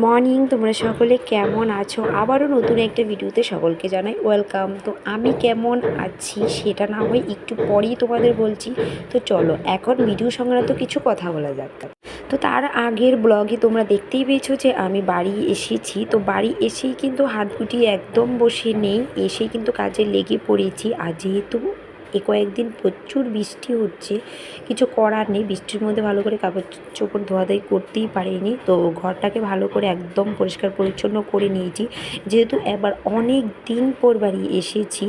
Morning, তোমরা সকলে কেমন আছো? আবারও নতুন একটা ভিডিওতে সকলকে জানাই ওয়েলকাম। তো আমি কেমন আছি সেটা না হয় একটু পরেই তোমাদের বলছি। তো চলো এখন ভিডিও সংক্রান্ত কিছু কথা বলা যাক। তো তার আগের ব্লগে তোমরা দেখতেই পেয়েছো যে আমি বাড়ি এসেছি। তো বাড়ি এসেই কিন্তু হাত গুটিয়ে একদম বসে নেই, এসেই কিন্তু কাজে লেগে পড়েছি। আর যেহেতু কয়েকদিন প্রচুর বৃষ্টি হচ্ছে, কিছু করার নেই, বৃষ্টির মধ্যে ভালো করে কাপড় চোপড় ধোয়াধাই করতেই পারিনি। তো ঘরটাকে ভালো করে একদম পরিষ্কার পরিচ্ছন্ন করে নিয়েছি, যেহেতু এবার অনেক দিন পর বাড়ি এসেছি।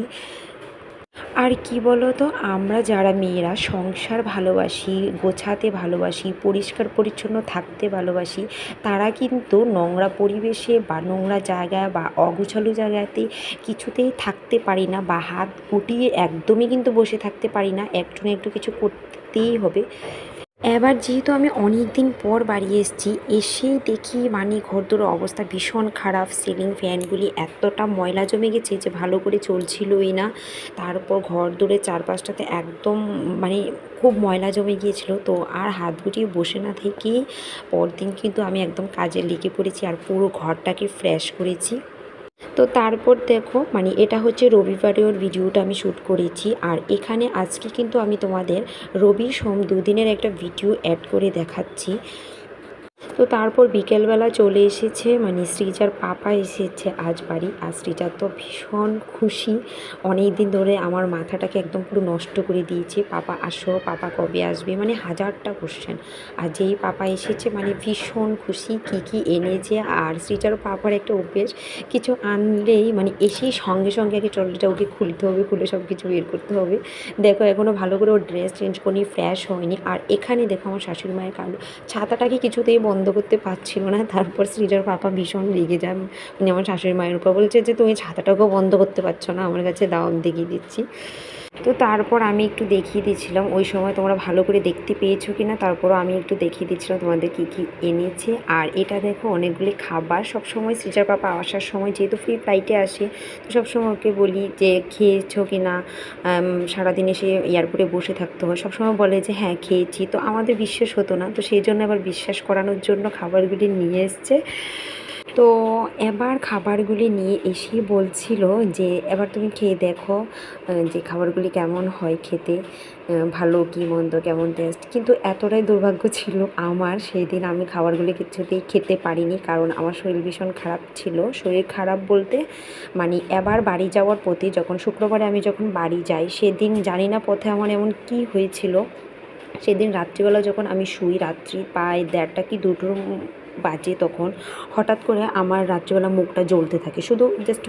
আর কি বলো তো, আমরা যারা মেয়েরা সংসার ভালোবাসি, গোছাতে ভালোবাসি, পরিষ্কার পরিচ্ছন্ন থাকতে ভালোবাসি, তারা কিন্তু নোংরা পরিবেশে বা নোংরা জায়গায় বা অগোছালো জায়গাতে কিছুতেই থাকতে পারি না, বা হাত গুটিয়ে একদমই কিন্তু বসে থাকতে পারি না, একটু না একটু কিছু করতেই হবে। এবার যেহেতু আমি অনেক দিন পর বাড়ি এসেছি, এসেই দেখি মানে ঘরদোর অবস্থা ভীষণ খারাপ। সিলিং ফ্যানগুলি এতটা ময়লা জমে গেছে যে ভালো করে চলছিলই না। তারপর ঘরদোরের চারপাশটাতে একদম মানে খুব ময়লা জমে গিয়েছিল। তো আর হাত গুটিয়ে বসে না থেকেই পরদিন কিন্তু আমি একদম কাজে লেগে পড়েছি আর পুরো ঘরটাকে ফ্রেশ করেছি। তো তারপর দেখো, মানে এটা হচ্ছে রবিবারের ভিডিওটা আমি শ্যুট করেছি। আর এখানে আজকে কিন্তু আমি তোমাদের রবি সোম দুদিনের একটা ভিডিও অ্যাড করে দেখাচ্ছি। তো তারপর বিকেলবেলা চলে এসেছে, মানে সৃজার পাপা এসেছে আজ বাড়ি। আর সৃজা তো ভীষণ খুশি, অনেক দিন ধরে আমার মাথাটাকে একদম পুরো নষ্ট করে দিয়েছে, পাপা আসো, পাপা কবে আসবে, মানে হাজারটা কোশ্চেন। আর যেই পাপা এসেছে মানে ভীষণ খুশি, কী কী এনেছে। আর সৃজার পাপার একটা অভ্যেস, কিছু আনলেই মানে এসেই সঙ্গে সঙ্গে আগে ট্রলিটা ওকে খুলতে হবে, খুলে সব কিছু বের করতে হবে। দেখো এখনও ভালো করে ওর ড্রেস চেঞ্জ করিনি, ফ্রেশ হয়নি। আর এখানে দেখো আমার শাশুড়ি মায়ের কালো ছাতাটাকে কিছুতেই বন্ধ করতে পারছিল না। তারপর সৃজার পাপা ভীষণ রেগে যান, মানে আমার শাশুড়ি মায়ের উপর, বলছে যে তুমি ছাতাটাকেও বন্ধ করতে পারছো না, আমার কাছে দাও, আমি দেখিয়ে দিচ্ছি। তো তারপর আমি একটু দেখিয়ে দিচ্ছিলাম, ওই সময় তোমরা ভালো করে দেখতে পেয়েছো কি না, তারপরও আমি একটু দেখিয়ে দিচ্ছিলাম তোমাদের কী কী এনেছে। আর এটা দেখো অনেকগুলি খাবার। সবসময় সৃজার পাপা আসার সময় যেহেতু ফ্রি ফ্লাইটে আসে, তো সবসময় ওকে বলি যে খেয়েছো কি না, সারাদিন এসে এয়ারপোর্টে বসে থাকতে হয়, সবসময় বলে যে হ্যাঁ খেয়েছি। তো আমাদের বিশ্বাস হতো না, তো সেই জন্য আবার বিশ্বাস করানোর জন্য খাবারগুলি নিয়ে এসছে। তো এবার খাবারগুলি নিয়ে এসেই বলছিল যে এবার তুমি খেয়ে দেখো যে খাবারগুলি কেমন হয় খেতে, ভালো কি মন্দ, কেমন টেস্ট। কিন্তু এতটাই দুর্ভাগ্য ছিল আমার, সেই দিন আমি খাবারগুলি কিছুতেই খেতে পারিনি, কারণ আমার শরীর ভীষণ খারাপ ছিল। শরীর খারাপ বলতে মানে এবার বাড়ি যাওয়ার পথে, যখন শুক্রবারে আমি যখন বাড়ি যাই, সেদিন জানি না পথে আমার এমন কি হয়েছিল। সেদিন রাত্রিবেলা যখন আমি শুই, রাত্রি প্রায় 1:30 কি 2টো বাজে, তখন হঠাৎ করে আমার রাত্রিবেলা মুখটা জ্বলতে থাকে, শুধু জাস্ট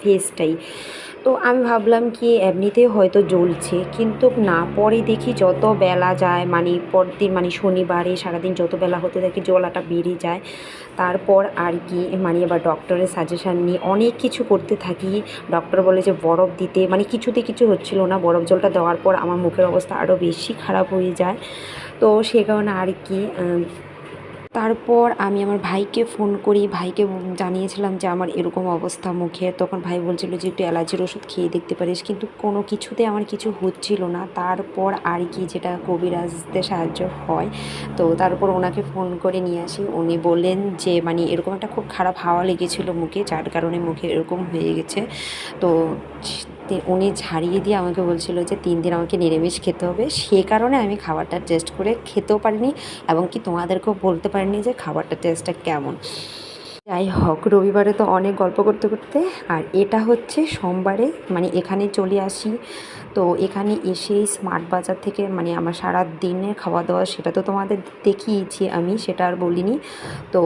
ফেসটাই। তো আমি ভাবলাম কি এমনিতেই হয়তো জ্বলছে, কিন্তু না, পরে দেখি যত বেলা যায়, মানে পরদিন মানে শনিবারে সারাদিন যত বেলা হতে থাকে জ্বলাটা বেড়ে যায়। তারপর আর কি মানে এবার ডক্টরের সাজেশান নিয়ে অনেক কিছু করতে থাকি। ডক্টর বলে যে বরফ দিতে, মানে কিছুতে কিছু হচ্ছিল না, বরফ জলটা দেওয়ার পর আমার মুখের অবস্থা আরও বেশি খারাপ হয়ে যায়। তো সে কারণে আর কি তারপর আমি আমার ভাইকে ফোন করি, ভাইকে জানিয়েছিলাম যে আমার এরকম অবস্থা মুখে। তখন ভাই বলছিল যে একটু অ্যালার্জির ওষুধ খেয়ে দেখতে পারিস, কিন্তু কোনো কিছুতে আমার কিছু হচ্ছিল না। তারপর আর কি যেটা কবিরাজদের সাহায্য হয়, তো তারপর ওনাকে ফোন করে নিয়ে আসি। উনি বললেন যে মানে এরকম একটা খুব খারাপ হাওয়া লেগেছিল মুখে, যার কারণে মুখে এরকম হয়ে গেছে। তো উনি ঝাড়িয়ে দিয়ে আমাকে বলছিল যে 3 দিন আমাকে নিরামিষ খেতে হবে। সে কারণে আমি খাবারটা টেস্ট করে খেতেও পারিনি, এবং কি তোমাদেরকেও বলতে পারিনি যে খাবারটা টেস্টটা কেমন। যাই হোক, রবিবারে তো অনেক গল্প করতে করতে, আর এটা হচ্ছে সোমবারে মানে এখানে চলে আসি। তো এখানে এসেই স্মার্ট বাজার থেকে মানে আমার সারা দিনের খাওয়া দাওয়া, সেটা তো তোমাদের দেখিয়েছি আমি, সেটা আর বলিনি। তো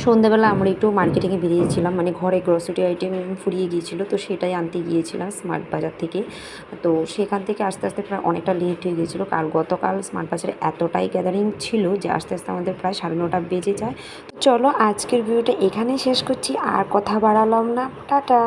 সন্ধ্যাবেলা আমরা একটু মার্কেটিংয়ে বেরিয়েছিলাম, মানে ঘরে গ্রসারি আইটেম ফুরিয়ে গিয়েছিলো, তো সেটাই আনতে গিয়েছিলাম স্মার্ট বাজার থেকে। তো সেখান থেকে আস্তে আস্তে প্রায় অনেকটা লেট হয়ে গিয়েছিলো। গতকাল স্মার্ট বাজারে এতটাই গ্যাদারিং ছিল যে আস্তে আস্তে আমাদের প্রায় 9:30 বেজে যায়। চলো আজকের ভিডিওটা এখানেই শেষ করছি, আর কথা বাড়ালাম না, টাটা।